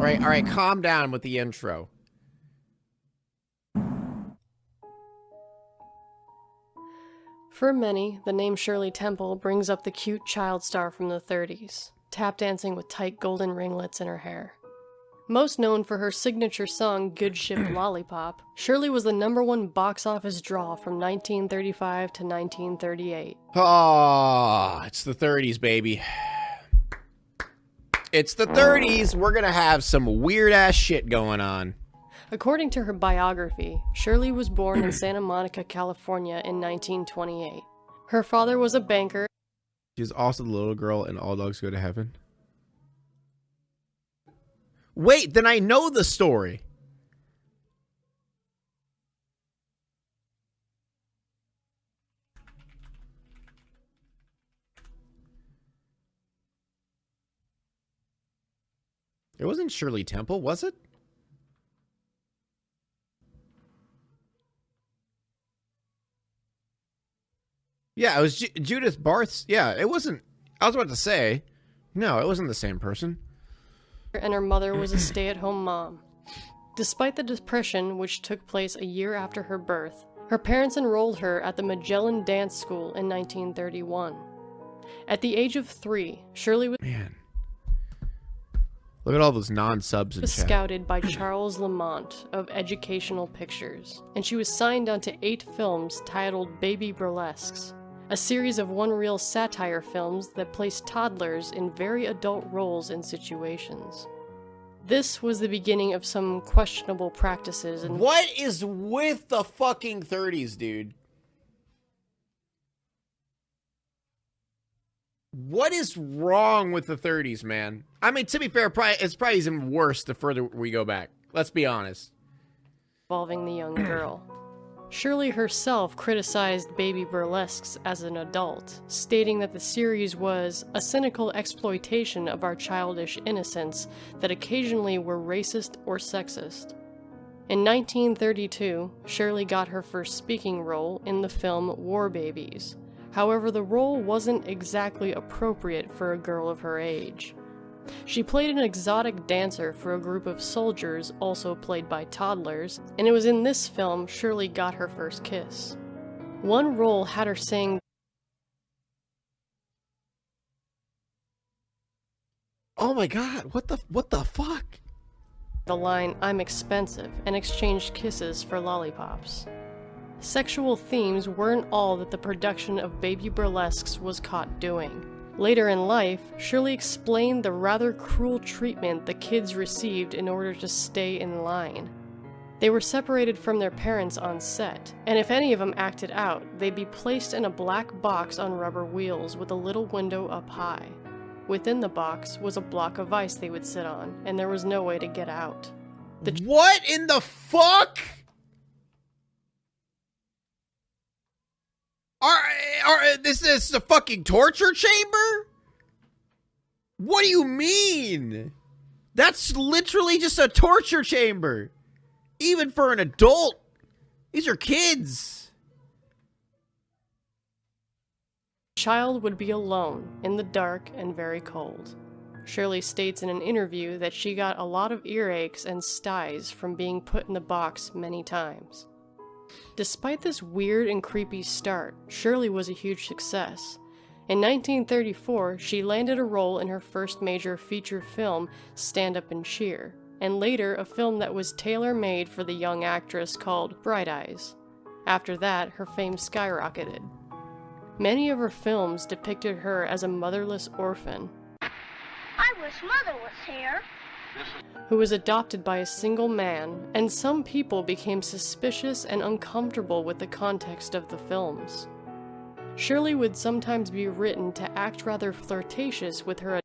Alright, calm down with the intro. For many, the name Shirley Temple brings up the cute child star from the 30s, tap dancing with tight golden ringlets in her hair. Most known for her signature song Good Ship Lollipop, Shirley was the #1 box office draw from 1935 to 1938. Oh, it's the 30s, baby. It's the 30s. We're gonna have some weird-ass shit going on. According to her biography, Shirley was born in Santa Monica, California in 1928. Her father was a banker. She's also the little girl in All Dogs Go to Heaven. Wait, then I know the story. It wasn't Shirley Temple, was it? Yeah, it was Judith Barth's. Yeah, it wasn't. I was about to say, no, it wasn't the same person. And her mother was a stay-at-home mom. Despite the depression which took place a year after her birth, her parents enrolled her at the Magellan Dance School in 1931. At the age of 3, Shirley was Look at all those non-subs in chat. scouted by Charles Lamont of Educational Pictures, and she was signed onto 8 films titled Baby Burlesques, a series of one-reel satire films that placed toddlers in very adult roles and situations. This was the beginning of some questionable practices and— What is with the fucking 30s, dude? What is wrong with the 30s, man? I mean, to be fair, it's probably even worse the further we go back. Let's be honest. Involving the young girl. Shirley herself criticized Baby Burlesques as an adult, stating that the series was a cynical exploitation of our childish innocence that occasionally were racist or sexist. In 1932, Shirley got her first speaking role in the film War Babies. However, the role wasn't exactly appropriate for a girl of her age. She played an exotic dancer for a group of soldiers, also played by toddlers, and it was in this film Shirley got her first kiss. One role had her sing Oh my god, what the fuck? the line, "I'm expensive," and exchanged kisses for lollipops. Sexual themes weren't all that the production of Baby Burlesques was caught doing. Later in life, Shirley explained the rather cruel treatment the kids received in order to stay in line. They were separated from their parents on set, and if any of them acted out, they'd be placed in a black box on rubber wheels with a little window up high. Within the box was a block of ice they would sit on, and there was no way to get out. What in the fuck? This is a fucking torture chamber? What do you mean? That's literally just a torture chamber. Even for an adult. These are kids. The child would be alone, in the dark and very cold. Shirley states in an interview that she got a lot of earaches and styes from being put in the box many times. Despite this weird and creepy start, Shirley was a huge success. In 1934, she landed a role in her first major feature film, Stand Up and Cheer, and later a film that was tailor-made for the young actress called Bright Eyes. After that, her fame skyrocketed. Many of her films depicted her as a motherless orphan I wish Mother was here. who was adopted by a single man, and some people became suspicious and uncomfortable with the context of the films. Shirley would sometimes be written to act rather flirtatious with her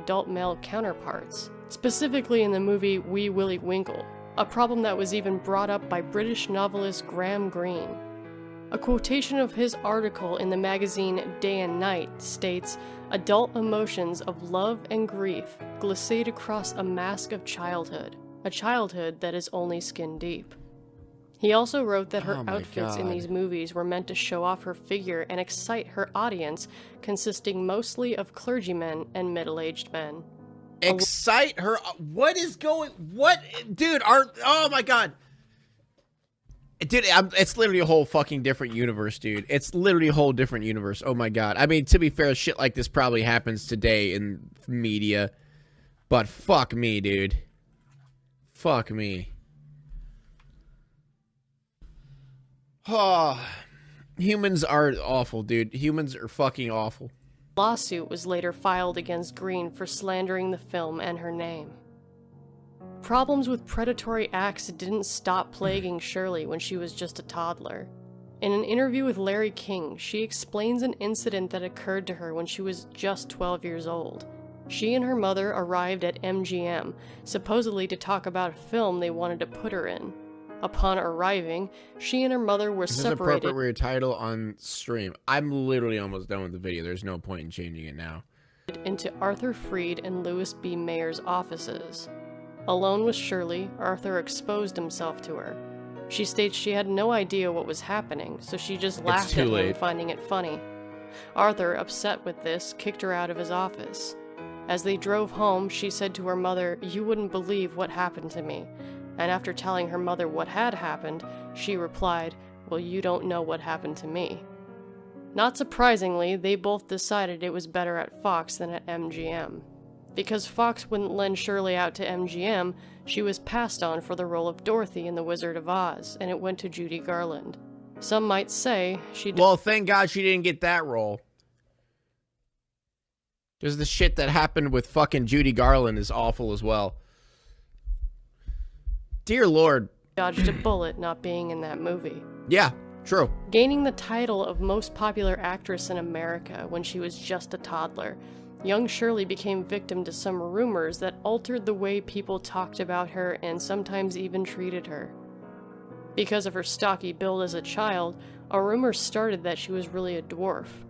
adult male counterparts, specifically in the movie Wee Willie Winkle, a problem that was even brought up by British novelist Graham Greene. A quotation of his article in the magazine Day and Night states, "Adult emotions of love and grief glissade across a mask of childhood, a childhood that is only skin deep." He also wrote that her outfits in these movies were meant to show off her figure and excite her audience, consisting mostly of clergymen and middle-aged men. Excite her? What is going... What? Dude, oh my god. Dude, it's literally a whole fucking different universe, dude. It's literally a whole different universe. Oh my god. I mean, to be fair, shit like this probably happens today in media. But fuck me, dude. Fuck me. Oh, humans are awful, dude. Humans are fucking awful. A lawsuit was later filed against Green for slandering the film and her name. Problems with predatory acts didn't stop plaguing Shirley when she was just a toddler. In an interview with Larry King, she explains an incident that occurred to her when she was just 12 years old. She and her mother arrived at MGM, supposedly to talk about a film they wanted to put her in. Upon arriving, she and her mother were separated. Is this appropriate for your title on stream? I'm literally almost done with the video. There's no point in changing it now. Into Arthur Freed and Louis B. Mayer's offices. Alone with Shirley, Arthur exposed himself to her. She states she had no idea what was happening, so she just laughed at him, finding it funny. Arthur, upset with this, kicked her out of his office. As they drove home, she said to her mother, "You wouldn't believe what happened to me." And after telling her mother what had happened, she replied, "Well, you don't know what happened to me." Not surprisingly, they both decided it was better at Fox than at MGM. Because Fox wouldn't lend Shirley out to MGM, she was passed on for the role of Dorothy in The Wizard of Oz, and it went to Judy Garland. Some might say she... Well, thank God she didn't get that role. Because the shit that happened with fucking Judy Garland is awful as well. Dear Lord. Dodged a bullet not being in that movie. Yeah, true. Gaining the title of most popular actress in America when she was just a toddler, young Shirley became victim to some rumors that altered the way people talked about her and sometimes even treated her. Because of her stocky build as a child, a rumor started that she was really a dwarf.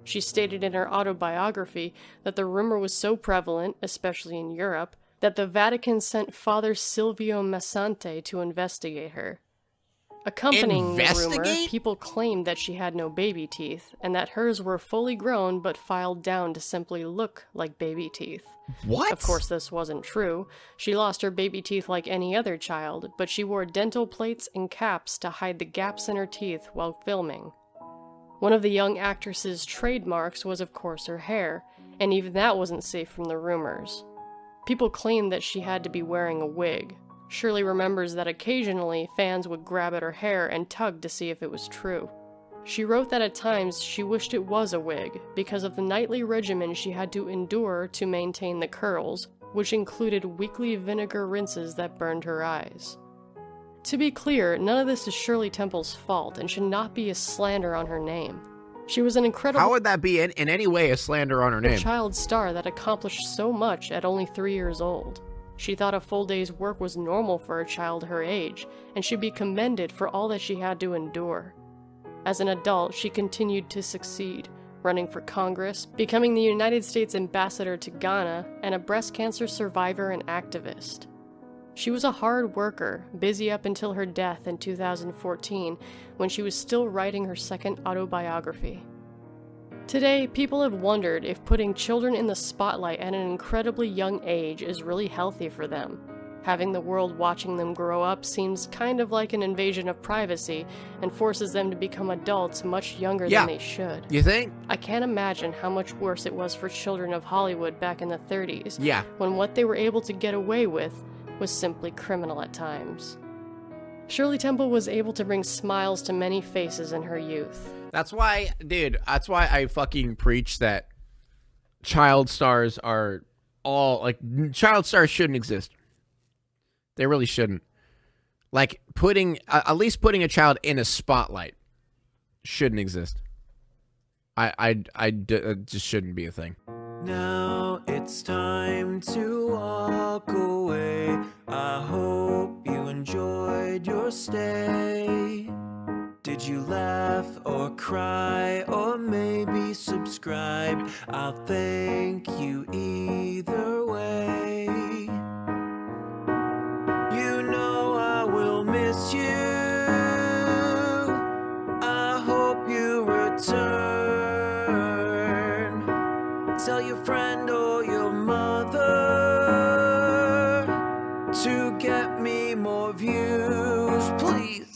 She stated in her autobiography that the rumor was so prevalent, especially in Europe, that the Vatican sent Father Silvio Massante to investigate her. Accompanying the rumor, people claimed that she had no baby teeth, and that hers were fully grown but filed down to simply look like baby teeth. What? Of course, this wasn't true. She lost her baby teeth like any other child, but she wore dental plates and caps to hide the gaps in her teeth while filming. One of the young actress's trademarks was, of course, her hair, and even that wasn't safe from the rumors. People claimed that she had to be wearing a wig. Shirley remembers that occasionally fans would grab at her hair and tug to see if it was true. She wrote that at times she wished it was a wig because of the nightly regimen she had to endure to maintain the curls, which included weekly vinegar rinses that burned her eyes. To be clear, none of this is Shirley Temple's fault and should not be a slander on her name. She was an incredible... How would that be in any way a slander on her name? ...child star that accomplished so much at only 3 years old. She thought a full day's work was normal for a child her age, and should be commended for all that she had to endure. As an adult, she continued to succeed, running for Congress, becoming the United States ambassador to Ghana, and a breast cancer survivor and activist. She was a hard worker, busy up until her death in 2014, when she was still writing her second autobiography. Today, people have wondered if putting children in the spotlight at an incredibly young age is really healthy for them. Having the world watching them grow up seems kind of like an invasion of privacy and forces them to become adults much younger than they should. You think? I can't imagine how much worse it was for children of Hollywood back in the 30s, when what they were able to get away with was simply criminal at times. Shirley Temple was able to bring smiles to many faces in her youth. That's why, dude, that's why I fucking preach that child stars are all, like, child stars shouldn't exist. They really shouldn't. Like, at least putting a child in a spotlight shouldn't exist. It just shouldn't be a thing. Now it's time to walk away. I hope you enjoyed your stay. Did you laugh? laugh or cry or maybe subscribe. I'll thank you either way. You know I will miss you. I hope you return. Tell your friend or your mother to get me more views, please.